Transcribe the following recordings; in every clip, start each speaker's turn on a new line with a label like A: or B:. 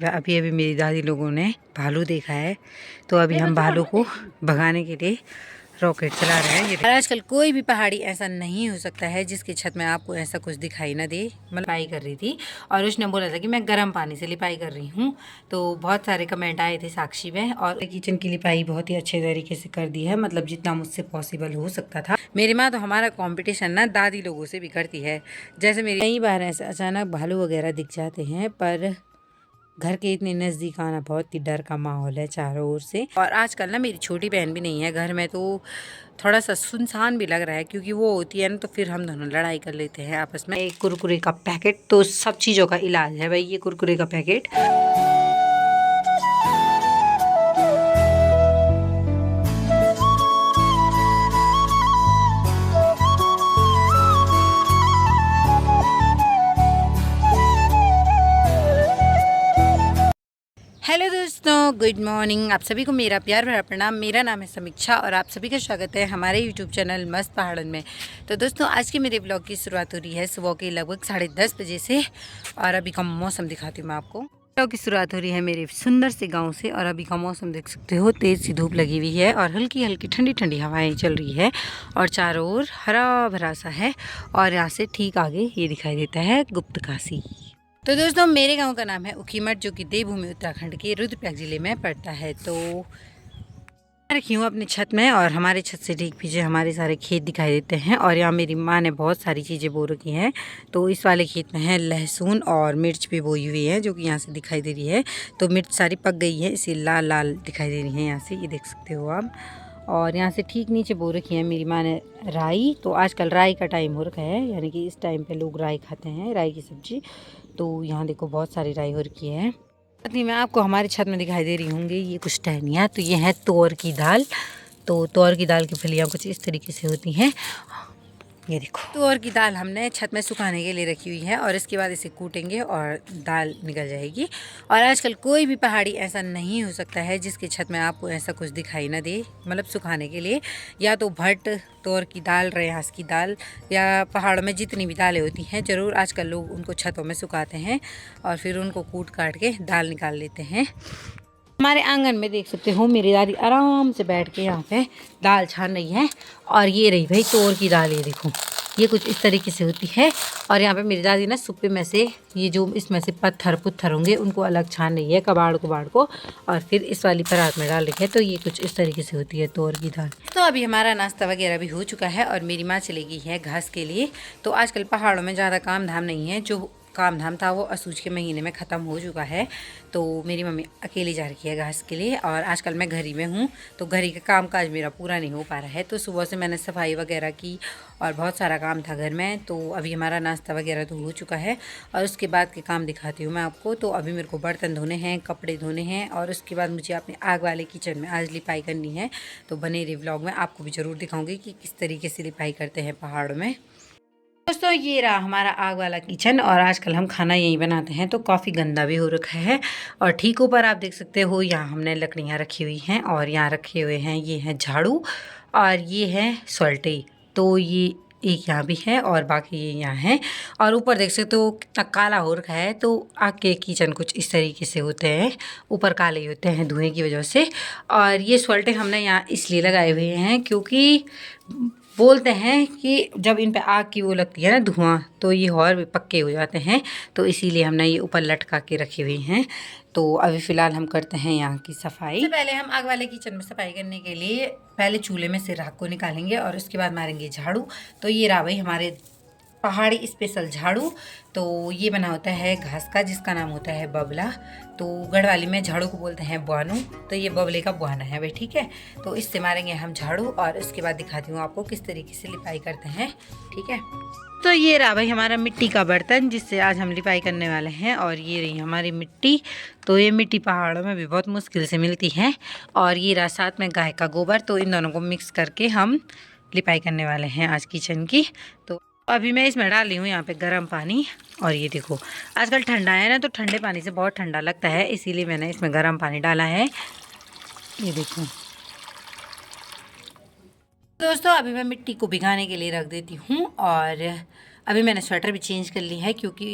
A: अभी अभी मेरी दादी लोगों ने भालू देखा है, तो अभी हम भालू को भगाने के लिए रॉकेट चला रहे हैं। और आजकल कोई भी पहाड़ी ऐसा नहीं हो सकता है जिसकी छत में आपको ऐसा कुछ दिखाई ना दे। मैं लिपाई कर रही थी और उसने बोला था कि मैं गर्म पानी से लिपाई कर रही हूँ, तो बहुत सारे कमेंट आए थे साक्षी में। और किचन की लिपाई बहुत ही अच्छे तरीके से कर दी है, मतलब जितना मुझसे पॉसिबल हो सकता था। मेरी माँ तो हमारा कॉम्पिटिशन ना दादी लोगों से भी करती है। जैसे मेरी कई बार ऐसे अचानक भालू वगैरह दिख जाते हैं, पर घर के इतने नज़दीक आना बहुत ही डर का माहौल है चारों ओर से। और आजकल ना मेरी छोटी बहन भी नहीं है घर में, तो थोड़ा सा सुनसान भी लग रहा है, क्योंकि वो होती है ना तो फिर हम दोनों लड़ाई कर लेते हैं आपस में। एक कुरकुरे का पैकेट तो सब चीज़ों का इलाज है भाई, ये कुरकुरे का पैकेट। हेलो दोस्तों, गुड मॉर्निंग। आप सभी को मेरा प्यार भरा प्रणाम। मेरा नाम है समीक्षा और आप सभी का स्वागत है हमारे यूट्यूब चैनल मस्त पहाड़न में। तो दोस्तों, आज के मेरे ब्लॉग की शुरुआत हो रही है सुबह के लगभग 10:30 बजे से। और अभी का मौसम दिखाती हूँ मैं आपको। ब्लॉग की शुरुआत हो रही है मेरे सुंदर से गांव से। और अभी का मौसम देख सकते हो, तेज़ सी धूप लगी हुई है और हल्की हल्की ठंडी ठंडी हवाएं चल रही है और चारों ओर हरा भरा सा है। और यहाँ से ठीक आगे ये दिखाई देता है गुप्तकाशी। तो दोस्तों, मेरे गांव का नाम है ऊखीमठ, जो कि देवभूमि उत्तराखंड के रुद्रप्रयाग जिले में पड़ता है। तो मैं रखी हूँ अपनी छत में और हमारे छत से ठीक पीछे हमारे सारे खेत दिखाई देते हैं। और यहाँ मेरी माँ ने बहुत सारी चीज़ें बो रखी हैं। तो इस वाले खेत में है लहसुन और मिर्च भी बोई हुई है, जो कि यहाँ से दिखाई दे रही है। तो मिर्च सारी पक गई है, इसी लाल लाल दिखाई दे रही है यहाँ से, ये देख सकते हो आप। और यहाँ से ठीक नीचे बो रखी है मेरी माँ ने राई। तो आजकल राई का टाइम हो रखा है, यानी कि इस टाइम पे लोग राई खाते हैं, राई की सब्जी। तो यहाँ देखो बहुत सारी राई हो रखी है। पत्नी में आपको हमारी छत में दिखाई दे रही होंगी ये कुछ टहनियाँ। तो ये है तोर की दाल। तो तोर की दाल की फलियाँ कुछ इस तरीके से होती हैं, ये देखो। तोर की दाल हमने छत में सुखाने के लिए रखी हुई है और इसके बाद इसे कूटेंगे और दाल निकल जाएगी। और आजकल कोई भी पहाड़ी ऐसा नहीं हो सकता है जिसकी छत में आपको ऐसा कुछ दिखाई ना दे, मतलब सुखाने के लिए। या तो भट्ट, तोर की दाल, रेहास की दाल, या पहाड़ों में जितनी भी दालें होती हैं, ज़रूर आजकल लोग उनको छतों में सुखाते हैं और फिर उनको कूट काट के दाल निकाल लेते हैं। हमारे आंगन में देख सकते हो मेरी दादी आराम से बैठ के यहाँ पे दाल छान रही है। और ये रही भाई तोर की दाल, ये देखो, ये कुछ इस तरीके से होती है। और यहाँ पे मेरी दादी ना सुप्पे में से ये जो इसमें से पत्थर पुत्थर होंगे उनको अलग छान रही है, कबाड़ कुबाड़ को, और फिर इस वाली परात में डाल रही है। तो ये कुछ इस तरीके से होती है तोर की दाल। तो अभी हमारा नाश्ता वगैरह भी हो चुका है और मेरी माँ चली गई है घास के लिए। तो आजकल पहाड़ों में ज़्यादा काम धाम नहीं है, जो काम धाम था वो असूज के महीने में ख़त्म हो चुका है। तो मेरी मम्मी अकेली जा रही है घास के लिए और आजकल मैं घर ही में हूँ, तो घर ही का काम काज मेरा पूरा नहीं हो पा रहा है। तो सुबह से मैंने सफाई वगैरह की और बहुत सारा काम था घर में। तो अभी हमारा नाश्ता वगैरह तो हो चुका है और उसके बाद के काम दिखाती हूँ मैं आपको। तो अभी मेरे को बर्तन धोने हैं, कपड़े धोने हैं और उसके बाद मुझे अपने आग वाले किचन में आज लिपाई करनी है। तो बने रही व्लॉग में, आपको भी ज़रूर दिखाऊँगी कि किस तरीके से लिपाई करते हैं पहाड़ों में। दोस्तों, ये रहा हमारा आग वाला किचन और आजकल हम खाना यहीं बनाते हैं, तो काफ़ी गंदा भी हो रखा है। और ठीक ऊपर आप देख सकते हो यहाँ हमने लकड़ियाँ रखी हुई हैं और यहाँ रखे हुए हैं ये हैं झाड़ू और ये है सोल्टी। तो ये एक यहाँ भी है और बाकी ये यहाँ है। और ऊपर देख सकते हो कितना काला हो रखा है। तो आग के किचन कुछ इस तरीके से होते हैं, ऊपर काले होते हैं धुएँ की वजह से। और ये सोल्टे हमने यहाँ इसलिए लगाए हुए हैं क्योंकि बोलते हैं कि जब इन पे आग की वो लगती है ना धुआं, तो ये और भी पक्के हो जाते हैं। तो इसीलिए हमने ये ऊपर लटका के रखी हुई हैं। तो अभी फ़िलहाल हम करते हैं यहाँ की सफाई। सबसे पहले हम आग वाले किचन में सफाई करने के लिए पहले चूल्हे में से राख को निकालेंगे और उसके बाद मारेंगे झाड़ू। तो ये रहा भाई हमारे पहाड़ी स्पेशल झाड़ू। तो ये बना होता है घास का, जिसका नाम होता है बबला। तो गढ़वाली में झाड़ू को बोलते हैं बुआनू, तो ये बबले का बुआना है भाई, ठीक है। तो इससे मारेंगे हम झाड़ू और उसके बाद दिखाती हूँ आपको किस तरीके से लिपाई करते हैं, ठीक है। तो ये रहा भाई हमारा मिट्टी का बर्तन, जिससे आज हम लिपाई करने वाले हैं। और ये रही हमारी मिट्टी। तो ये मिट्टी पहाड़ों में भी बहुत मुश्किल से मिलती है। और ये रहा साथ में गाय का गोबर। तो इन दोनों को मिक्स करके हम लिपाई करने वाले हैं आज किचन की। तो अभी मैं इसमें डाल रही हूँ यहाँ पे गर्म पानी। और ये देखो आजकल ठंडा है ना, तो ठंडे पानी से बहुत ठंडा लगता है, इसीलिए मैंने इसमें गर्म पानी डाला है, ये देखो। दोस्तों, अभी मैं मिट्टी को भिगाने के लिए रख देती हूँ और अभी मैंने स्वेटर भी चेंज कर ली है क्योंकि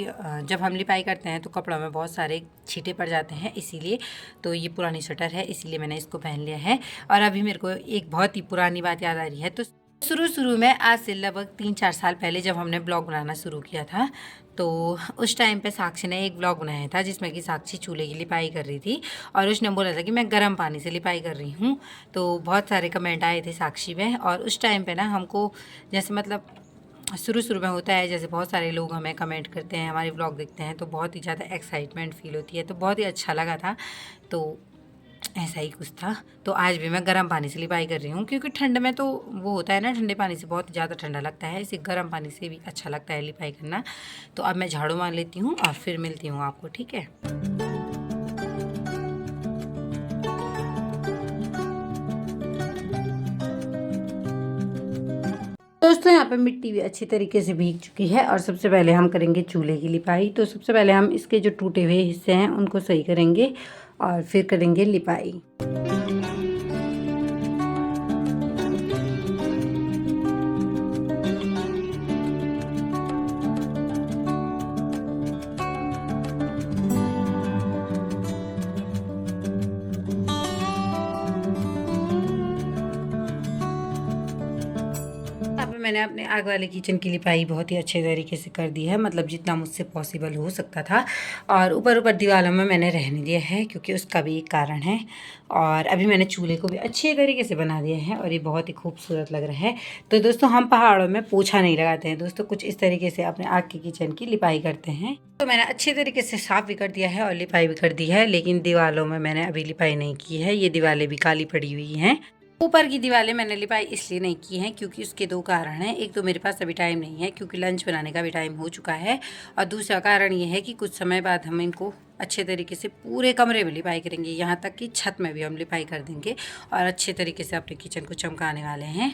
A: जब हम लिपाई करते हैं तो कपड़ों में बहुत सारे छींटे पड़ जाते हैं, इसीलिए। तो ये पुरानी स्वेटर है, इसीलिए मैंने इसको पहन लिया है। और अभी मेरे को एक बहुत ही पुरानी बात याद आ रही है। तो शुरू में, आज से लगभग 3-4 साल पहले जब हमने ब्लॉग बनाना शुरू किया था, तो उस टाइम पे साक्षी ने एक ब्लॉग बनाया था जिसमें कि साक्षी चूल्हे की लिपाई कर रही थी और उसने बोला था कि मैं गर्म पानी से लिपाई कर रही हूँ। तो बहुत सारे कमेंट आए थे साक्षी में, और उस टाइम पे ना हमको जैसे मतलब शुरू में होता है, जैसे बहुत सारे लोग हमें कमेंट करते हैं, हमारे ब्लॉग देखते हैं, तो बहुत ही ज़्यादा एक्साइटमेंट फील होती है, तो बहुत ही अच्छा लगा था। तो ऐसा ही कुछ था। तो आज भी मैं गर्म पानी से लिपाई कर रही हूँ क्योंकि ठंड में तो वो होता है ना, ठंडे पानी से बहुत ज़्यादा ठंडा लगता है, इसे गर्म पानी से भी अच्छा लगता है लिपाई करना। तो अब मैं झाड़ू मार लेती हूँ और फिर मिलती हूँ आपको, ठीक है। दोस्तों यहाँ पे मिट्टी भी अच्छी तरीके से भीग चुकी है और सबसे पहले हम करेंगे चूल्हे की लिपाई। तो सबसे पहले हम इसके जो टूटे हुए हिस्से हैं उनको सही करेंगे और फिर करेंगे लिपाई। मैंने अपने आग वाले किचन की लिपाई बहुत ही अच्छे तरीके से कर दी है, मतलब जितना मुझसे पॉसिबल हो सकता था। और ऊपर दीवारों में मैंने रहने दिया है क्योंकि उसका भी एक कारण है। और अभी मैंने चूल्हे को भी अच्छे तरीके से बना दिया है और ये बहुत ही खूबसूरत लग रहा है। तो दोस्तों हम पहाड़ों में पोछा नहीं लगाते हैं दोस्तों, कुछ इस तरीके से अपने आग की किचन की लिपाई करते हैं। तो मैंने अच्छे तरीके से साफ़ भी कर दिया है और लिपाई भी कर दी है, लेकिन दीवारों में मैंने अभी लिपाई नहीं की है, ये दीवारें भी काली पड़ी हुई हैं। ऊपर की दीवारें मैंने लिपाई इसलिए नहीं की हैं क्योंकि उसके 2 कारण हैं। एक तो मेरे पास अभी टाइम नहीं है क्योंकि लंच बनाने का भी टाइम हो चुका है, और दूसरा कारण ये है कि कुछ समय बाद हम इनको अच्छे तरीके से पूरे कमरे में लिपाई करेंगे, यहाँ तक कि छत में भी हम लिपाई कर देंगे और अच्छे तरीके से अपने किचन को चमकाने वाले हैं।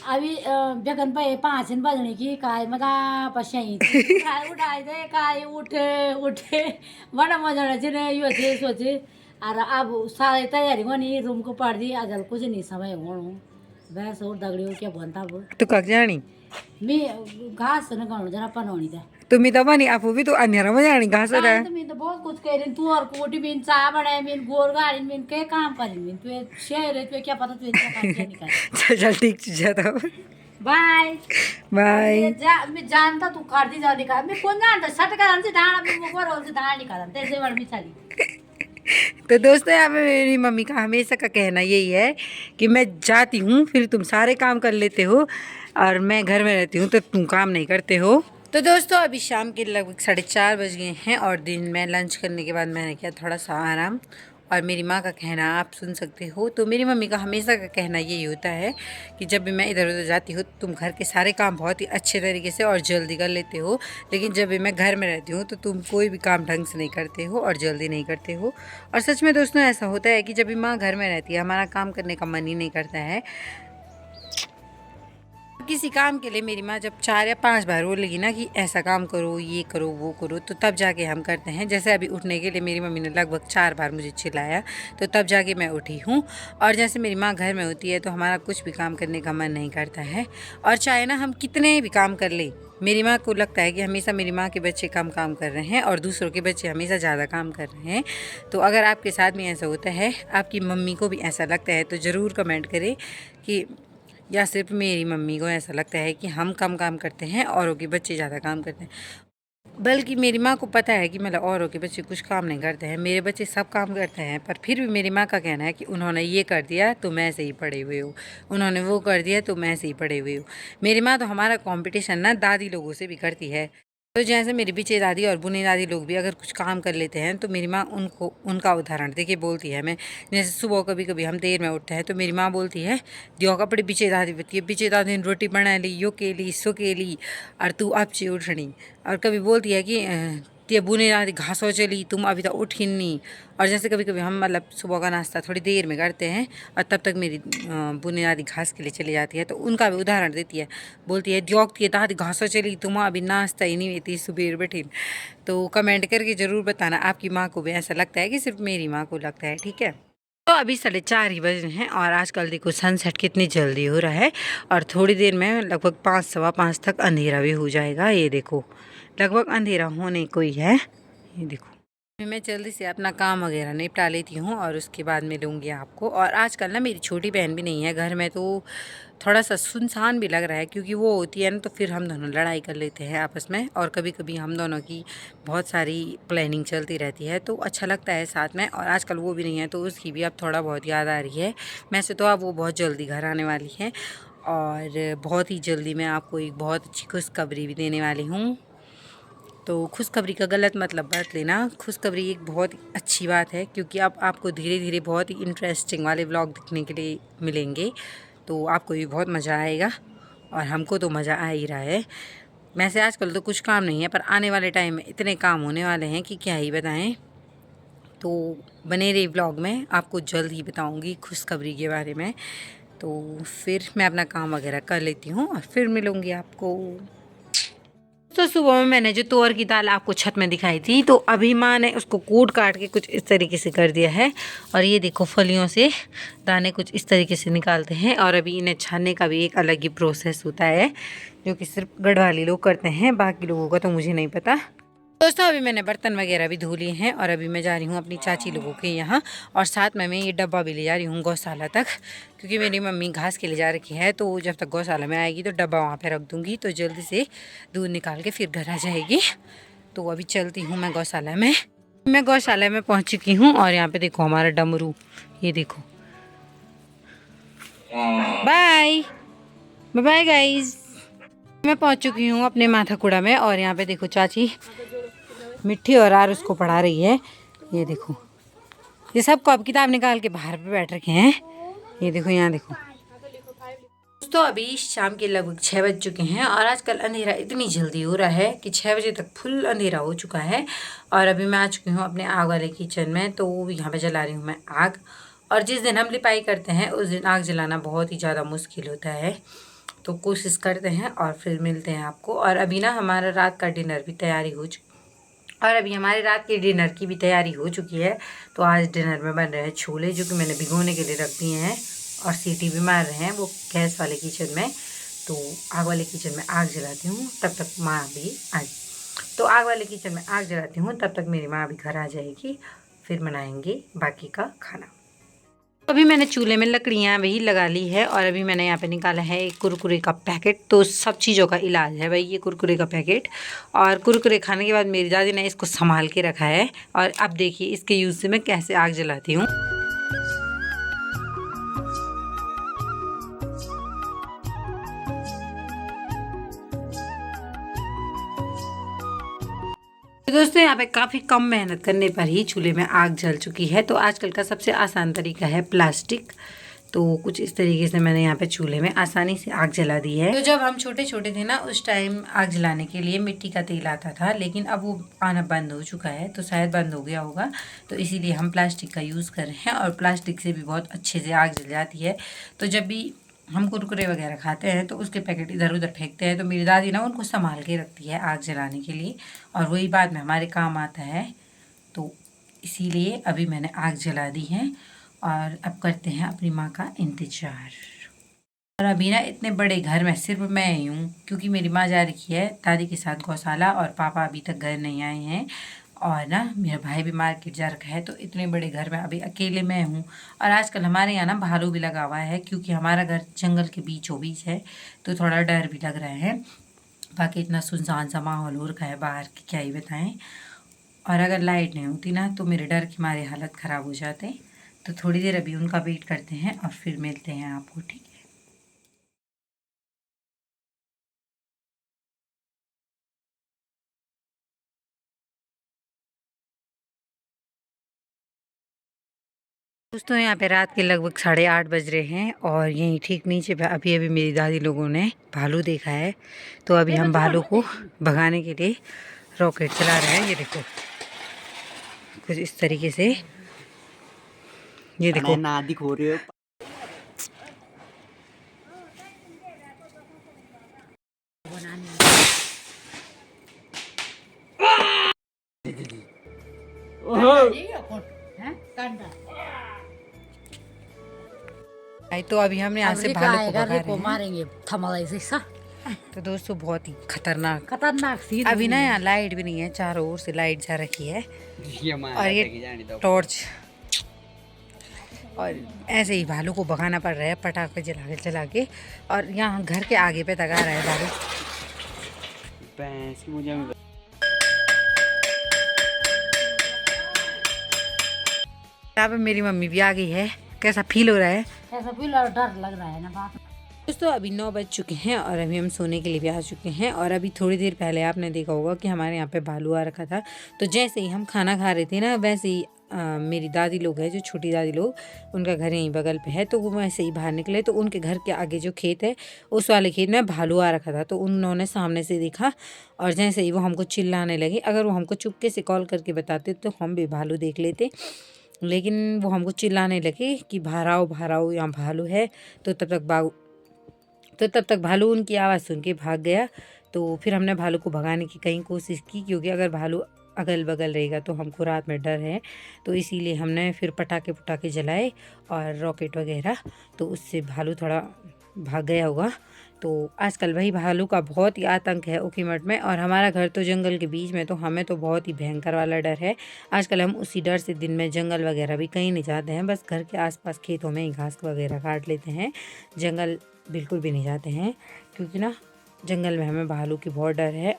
B: अभी बेगन पे 5 बजने की काय मगा पशाई काय उठाए दे काय उठे उठे बड़ा मजा ने यो छे सोचे। और अब सारी तैयारी होनी रूम को पड़ दी अजल कुछ नहीं समय होणु बस और दगड़ियों क्या बनता वो
A: तू कक जानी
B: मी घास न गाणु जरा पनौनी था
A: तुम्ही तो बनी आप भी तो अंधेरा में जानी घास रहा
B: तो मैं तो बहुत कुछ कह रही तू और कोटी बिन चाय बनाए बिन गोर गाड़ी बिन के काम करी बिन तू शहर है तू क्या पता तू क्या काम क्या नहीं कर
A: चल ठीक जाता।
B: Bye
A: bye.
B: मैं जानता तू करती जा निकाल मैं कौन जानता सट कर हमसे धान अभी वो कर हमसे धान निकाल तेरे बड़ मिसाली।
A: तो दोस्तों यहाँ पे मेरी मम्मी का हमेशा का कहना यही है कि मैं जाती हूँ फिर तुम सारे काम कर लेते हो और मैं घर में रहती हूँ तो तुम काम नहीं करते हो। तो दोस्तों अभी शाम के लगभग 4:30 बज गए हैं और दिन में लंच करने के बाद मैंने किया थोड़ा सा आराम। और मेरी माँ का कहना आप सुन सकते हो। तो मेरी मम्मी का हमेशा का कहना यही होता है कि जब भी मैं इधर उधर जाती हूँ तुम घर के सारे काम बहुत ही अच्छे तरीके से और जल्दी कर लेते हो, लेकिन जब भी मैं घर में रहती हूँ तो तुम कोई भी काम ढंग से नहीं करते हो और जल्दी नहीं करते हो। और सच में दोस्तों ऐसा होता है कि जब भी माँ घर में रहती है हमारा काम करने का मन ही नहीं करता है। किसी काम के लिए मेरी माँ जब 4 या 5 बार बोलेगी ना कि ऐसा काम करो, ये करो, वो करो, तो तब जाके हम करते हैं। जैसे अभी उठने के लिए मेरी मम्मी ने लगभग 4 बार मुझे चिल्लाया, तो तब जाके मैं उठी हूँ। और जैसे मेरी माँ घर में होती है तो हमारा कुछ भी काम करने का मन नहीं करता है। और चाहे ना हम कितने भी काम कर लें, मेरी माँ को लगता है कि हमेशा मेरी माँ के बच्चे कम काम कर रहे हैं और दूसरों के बच्चे हमेशा ज़्यादा काम कर रहे हैं। तो अगर आपके साथ में ऐसा होता है, आपकी मम्मी को भी ऐसा लगता है, तो ज़रूर कमेंट करें कि या सिर्फ मेरी मम्मी को ऐसा लगता है कि हम कम काम करते हैं, औरों के बच्चे ज़्यादा काम करते हैं। बल्कि मेरी माँ को पता है कि मतलब औरों के बच्चे कुछ काम नहीं करते हैं, मेरे बच्चे सब काम करते हैं। पर फिर भी मेरी माँ का कहना है कि उन्होंने ये कर दिया तो मैं से ही पड़े हुए हो, उन्होंने वो कर दिया तो मैं से ही पड़े हुए हो। मेरी माँ तो हमारा कंपटीशन ना दादी लोगों से भी करती है। तो जैसे मेरी पीछे दादी और बुनी दादी लोग भी अगर कुछ काम कर लेते हैं तो मेरी माँ उनको उनका उदाहरण देखिए बोलती है। मैं जैसे सुबह कभी कभी हम देर में उठते हैं तो मेरी माँ बोलती है दियो कपड़े पीछे दादी बती है, पीछे दादी ने रोटी बना ली, यो केली सो केली और तू अब ची उठनी। और कभी बोलती है कि ते बुने दादी घासो चली तुम अभी तक उठी नहीं। और जैसे कभी कभी हम मतलब सुबह का नाश्ता थोड़ी देर में करते हैं और तब तक मेरी बुनी दादी घास के लिए चली जाती है, तो उनका भी उदाहरण देती है। बोलती है द्योकती है दादी घासो चली तुम अभी नाश्ता ही नहीं होती सुबह बैठी। तो कमेंट करके ज़रूर बताना आपकी माँ को भी ऐसा लगता है कि सिर्फ मेरी माँ को लगता है, ठीक है। तो अभी 4:30 ही बज रहे हैं और आजकल देखो सनसेट कितनी जल्दी हो रहा है और थोड़ी देर में लगभग 5 सवा 5 तक अंधेरा भी हो जाएगा। ये देखो लगभग अंधेरा होने को ही है। ये देखो मैं जल्दी से अपना काम वगैरह निपटा लेती हूँ और उसके बाद मिलूँगी आपको। और आजकल ना मेरी छोटी बहन भी नहीं है घर में, तो थोड़ा सा सुनसान भी लग रहा है क्योंकि वो होती है ना तो फिर हम दोनों लड़ाई कर लेते हैं आपस में और कभी कभी हम दोनों की बहुत सारी प्लानिंग चलती रहती है तो अच्छा लगता है साथ में। और आजकल वो भी नहीं है तो उसकी भी अब थोड़ा बहुत याद आ रही है। वैसे तो अब वो बहुत जल्दी घर आने वाली है और बहुत ही जल्दी मैं आपको एक बहुत अच्छी खुशखबरी भी देने वाली हूँ। तो खुशखबरी का गलत मतलब मत लेना, खुशखबरी एक बहुत अच्छी बात है क्योंकि अब आपको धीरे धीरे बहुत ही इंटरेस्टिंग वाले व्लॉग दिखने के लिए मिलेंगे। तो आपको भी बहुत मज़ा आएगा और हमको तो मज़ा आ ही रहा है। वैसे आजकल तो कुछ काम नहीं है पर आने वाले टाइम में इतने काम होने वाले हैं कि क्या ही बताएं। तो बने रही व्लॉग में, आपको जल्द ही बताऊंगी खुशखबरी के बारे में। तो फिर मैं अपना काम वगैरह कर लेती हूँ और फिर मिलूँगी आपको। तो सुबह में मैंने जो तुअर की दाल आपको छत में दिखाई थी तो अभी माँ ने उसको कूट काट के कुछ इस तरीके से कर दिया है और ये देखो फलियों से दाने कुछ इस तरीके से निकालते हैं और अभी इन्हें छानने का भी एक अलग ही प्रोसेस होता है जो कि सिर्फ गढ़वाली लोग करते हैं, बाकी लोगों का तो मुझे नहीं पता। दोस्तों अभी मैंने बर्तन वगैरह भी धो लिए हैं और अभी मैं जा रही हूँ अपनी चाची लोगों के यहाँ और साथ में मैं ये डब्बा भी ले जा रही हूँ गौशाला तक क्योंकि मेरी मम्मी घास के लिए जा रखी है। तो जब तक गौशाला में आएगी तो डब्बा वहाँ पे रख दूँगी तो जल्दी से दूध निकाल के फिर घर आ जाएगी। तो अभी चलती हूँ मैं गौशाला में। मैं गौशाला में पहुँच चुकी हूँ और यहाँ पे देखो हमारा डमरू, ये देखो। बाय बाय गाइज, मैं पहुँच चुकी हूँ अपने माथाकुड़ा में और यहाँ पे देखो चाची मिट्टी और आर उसको पढ़ा रही है। ये देखो ये सबको अब किताब निकाल के बाहर पे बैठ रखे हैं। ये देखो यहाँ देखो। तो अभी शाम के लगभग 6 बज चुके हैं और आजकल अंधेरा इतनी जल्दी हो रहा है कि 6 बजे तक फुल अंधेरा हो चुका है। और अभी मैं आ चुकी हूँ अपने आग वाले किचन में, तो यहाँ पे जला रही हूँ मैं आग। और जिस दिन हम लिपाई करते हैं उस दिन आग जलाना बहुत ही ज़्यादा मुश्किल होता है, तो कोशिश करते हैं और फिर मिलते हैं आपको। और अभी ना हमारा रात का डिनर भी तैयारी हो चुकी और अभी हमारे रात के डिनर की भी तैयारी हो चुकी है। तो आज डिनर में बन रहे हैं छोले जो कि मैंने भिगोने के लिए रख दिए हैं और सीटी भी मार रहे हैं वो गैस वाले किचन में। तो आग वाले किचन में आग जलाती हूँ तब तक माँ भी आ तो आग वाले किचन में आग जलाती हूँ तब तक मेरी माँ भी घर आ जाएगी, फिर बनाएंगे बाकी का खाना। अभी मैंने चूल्हे में लकड़ियाँ वही लगा ली है और अभी मैंने यहाँ पे निकाला है एक कुरकुरे का पैकेट। तो सब चीज़ों का इलाज है भाई ये कुरकुरे का पैकेट। और कुरकुरे खाने के बाद मेरी दादी ने इसको संभाल के रखा है और अब देखिए इसके यूज़ से मैं कैसे आग जलाती हूँ। दोस्तों यहाँ पे काफ़ी कम मेहनत करने पर ही चूल्हे में आग जल चुकी है। तो आजकल का सबसे आसान तरीका है प्लास्टिक। तो कुछ इस तरीके से मैंने यहाँ पे चूल्हे में आसानी से आग जला दी है। तो जब हम छोटे छोटे थे ना उस टाइम आग जलाने के लिए मिट्टी का तेल आता था, लेकिन अब वो आना बंद हो चुका है, तो शायद बंद हो गया होगा, तो इसीलिए हम प्लास्टिक का यूज़ कर रहे हैं और प्लास्टिक से भी बहुत अच्छे से आग जल जाती है। तो जब भी हम कुरकुरे वगैरह खाते हैं तो उसके पैकेट इधर उधर फेंकते हैं तो मेरी दादी ना उनको संभाल के रखती है आग जलाने के लिए और वही बाद में हमारे काम आता है। तो इसीलिए अभी मैंने आग जला दी है और अब करते हैं अपनी माँ का इंतज़ार। और अभी ना इतने बड़े घर में सिर्फ मैं ही हूँ क्योंकि मेरी माँ जा रखी है दादी के साथ गौशाला और पापा अभी तक घर नहीं आए हैं और ना मेरा भाई भी मार्केट जा रखा है। तो इतने बड़े घर में अभी अकेले मैं हूँ। और आजकल हमारे यहाँ ना भालू भी लगा हुआ है क्योंकि हमारा घर जंगल के बीचों बीच है, तो थोड़ा डर भी लग रहा है। बाकी इतना सुनसान सा माहौल हो रखा है बाहर की क्या ही बताएं। और अगर लाइट नहीं होती ना तो मेरे डर के मारे हालत ख़राब हो जाते। तो थोड़ी देर अभी उनका वेट करते हैं और फिर मिलते हैं आपको, ठीक है। दोस्तों यहाँ पे रात के लगभग 8:30 बज रहे हैं और यहीं ठीक नीचे पे अभी अभी मेरी दादी लोगों ने भालू देखा है। तो अभी हम भालू को भगाने के लिए रॉकेट चला रहे हैं। ये देखो कुछ इस तरीके से, ये देखो
C: ना दिखो रहे
A: तो अभी हमने यहाँ
B: अब
A: से
B: रिका
A: भालू को
B: आएगा,
A: भगा
B: रिको
A: रहे हैं।
B: मारेंगे थमल से सा
A: तो दोस्तों बहुत ही खतरनाक।
B: खतरनाक सीन
A: अभी ना यहाँ लाइट भी नहीं है, चारों ओर से लाइट जा रखी है और ये टॉर्च, और ऐसे ही भालू को भगाना पड़ रहा है पटाखे जला के। और यहाँ घर के आगे पे तगा रहा है भालू। यहाँ पे मेरी मम्मी भी आ गई है। कैसा फील हो रहा है?
B: ऐसा भी डर लग रहा है ना बाप।
A: दोस्तों अभी 9 बज चुके हैं और अभी हम सोने के लिए भी आ चुके हैं। और अभी थोड़ी देर पहले आपने देखा होगा कि हमारे यहाँ पे भालू आ रखा था। तो जैसे ही हम खाना खा रहे थे ना, वैसे ही मेरी दादी लोग हैं, जो छोटी दादी लोग, उनका घर यहीं बगल पे है। तो वो वैसे ही बाहर निकले तो उनके घर के आगे जो खेत है, उस वाले खेत में भालू आ रखा था। तो उन्होंने सामने से देखा और जैसे ही वो हमको चिल्लाने लगे। अगर वो हमको चुपके से कॉल करके बताते तो हम भी भालू देख लेते, लेकिन वो हमको चिल्लाने लगे कि बाहर आओ यहाँ भालू है। तो तब तक भालू उनकी आवाज़ सुन के भाग गया। तो फिर हमने भालू को भगाने की कई कोशिश की, क्योंकि अगर भालू अगल बगल रहेगा तो हमको रात में डर है। तो इसीलिए हमने फिर पटाखे जलाए और रॉकेट वगैरह, तो उससे भालू थोड़ा भाग गया होगा। तो आजकल भाई भालू का बहुत ही आतंक है ऊखीमठ में। और हमारा घर तो जंगल के बीच में, तो हमें तो बहुत ही भयंकर वाला डर है। आजकल हम उसी डर से दिन में जंगल वगैरह भी कहीं नहीं जाते हैं, बस घर के आसपास खेतों में ही घास वगैरह काट लेते हैं। जंगल बिल्कुल भी नहीं जाते हैं, क्योंकि ना जंगल में हमें भालू की बहुत डर है।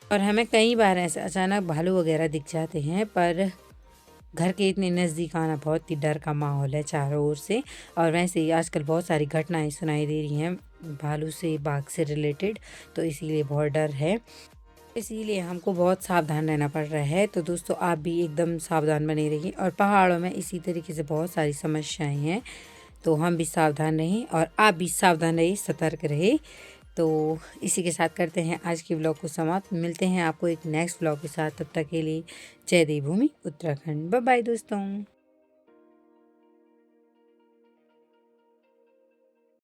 A: और हमें कई बार ऐसे अचानक भालू वगैरह दिख जाते हैं, पर घर के इतने नज़दीक आना बहुत ही डर का माहौल है चारों ओर से। और वैसे ही आजकल बहुत सारी घटनाएं सुनाई दे रही हैं भालू से, बाघ से रिलेटेड, तो इसीलिए बहुत डर है। इसीलिए हमको बहुत सावधान रहना पड़ रहा है। तो दोस्तों आप भी एकदम सावधान बने रहिए। और पहाड़ों में इसी तरीके से बहुत सारी समस्याएं हैं, तो हम भी सावधान रहें और आप भी सावधान रहिए, सतर्क रहे। तो इसी के साथ करते हैं आज की व्लॉग को समाप्त। मिलते हैं आपको एक नेक्स्ट व्लॉग के साथ, तब तक के लिए जय देवभूमि उत्तराखंड। बाय बाय दोस्तों।